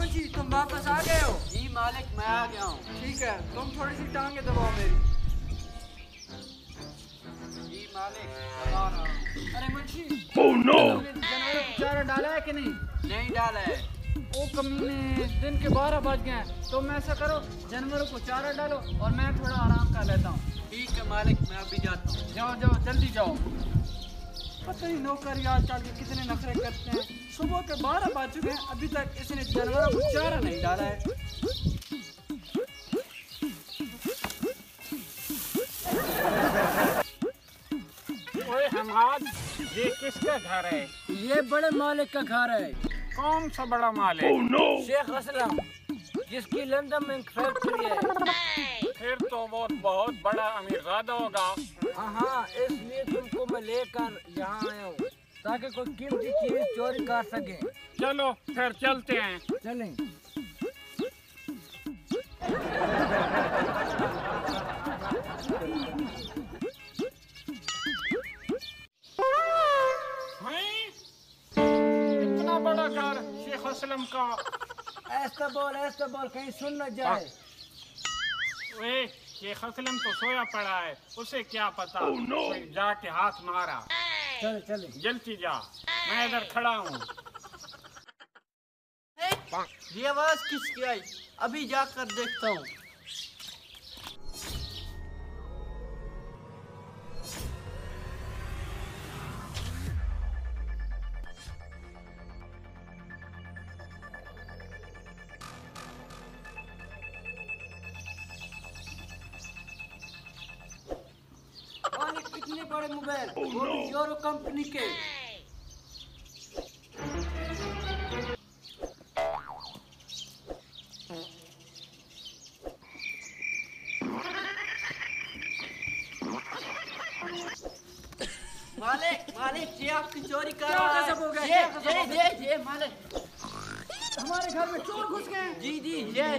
मुंशी तुम वापस आ गए हो? जी मालिक मैं आ गया हूँ। ठीक है, तुम थोड़ी सी टांगे दबाओ मेरी। जी मालिक दबा रहा हूँ। अरे मुंशी, no! तुमने जानवरों को चारा डाला है कि नहीं? नहीं डाला है। ओ कमीने, दिन के 12 बज गए हैं। तुम ऐसा करो, जानवरों को चारा डालो और मैं थोड़ा आराम कर लेता हूँ। ठीक है मालिक, मैं अभी जाता हूँ। जाओ जाओ, जल्दी जाओ। पता नहीं नौकर आजकल के कितने नखरे करते हैं। सुबह के 12 बज चुके हैं, अभी तक इसने जानवरों को चारा नहीं डाला है। ओए हमाद, ये किसका घर है? ये बड़े मालिक का घर है। कौन सा बड़ा मालिक? Oh no! शेख असलम, जिसकी लंदन में एक फैक्ट्री है। फिर तो वो बहुत बड़ा अमीरजादा होगा। हाँ, इसलिए तुमको मैं लेकर यहाँ आया हूँ ताकि कोई कीमती चीज चोरी कर सके। चलो फिर चलते हैं। चलें। इतना बड़ा घर शेख असलम का। ऐसा बोल कहीं सुन न जाए। ओए शेख असलम तो सोया पड़ा है, उसे क्या पता। Oh no! कोई जाके हाथ मारा। चले चले। जल्दी जा, मैं इधर खड़ा हूँ। ये आवाज किसकी आई? अभी जाकर देखता हूँ। कितने बड़े मोबाइल, वो भी यूरो कंपनी के। मालिक ये आपकी चोरी कर क्या रहा गजब हो गया, है। क्या गजब हो गया? ये मालिक, हमारे घर में चोर घुस गए। जी ये है।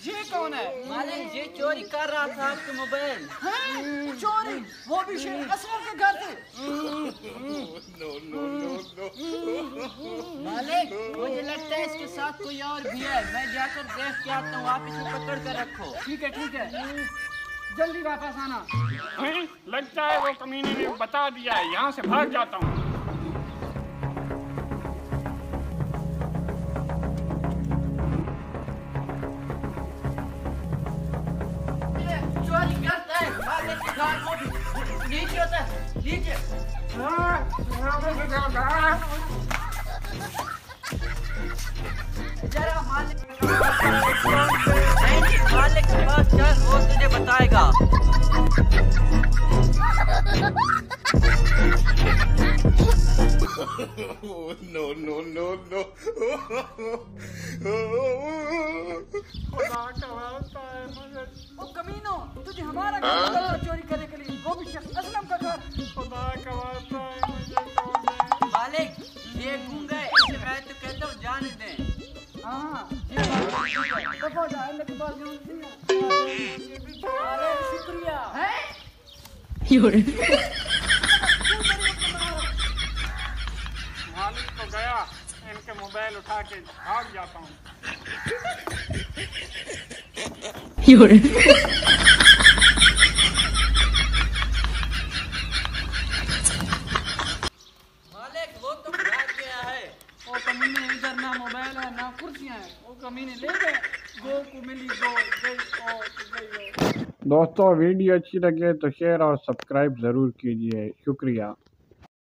ये कौन है? मालिक ये चोरी कर रहा था आपके मोबाइल। हैं? चोरी? वो भी शेख असलम के घर से? मालिक मुझे लगता है इसके साथ कोई और भी है। मैं जाकर देख के आता हूँ, आप इसे पकड़ कर रखो। ठीक है, जल्दी वापस आना। लगता है वो कमीने ने बता दिया है, यहाँ से भाग जाता हूँ। चोरी करता है मालिक के घर में भी। नीचे होता है, नीचे। जरा मालिक मालिक के पास चल, वो तुझे बताएगा। No! खुदा का वास्ता है मुझे। ओ कमीनो, तुझे हमारा घर चोरी करने के लिए, वो भी शेख असलम का घर। खुदा का वास्ता है मुझे। मालिक ये गूंगा है, इसे मैं तो कहता हूँ जाने दें। हाँ, ये बात ठीक है। दफा जा, अल्लाह के पास जाने दिया। अरे शुक्रिया। हैं? मालिक तो गया, इनके मोबाइल उठा के भाग जाता हूँ। मालिक वो तो भाग गया है। ओ कमीने, इधर ना मोबाइल है ना कुर्सियां हैं। ओ कमीने ले गए। गो को मिली गो, गई ओ। दोस्तों वीडियो अच्छी लगे तो शेयर और सब्सक्राइब ज़रूर कीजिए। शुक्रिया।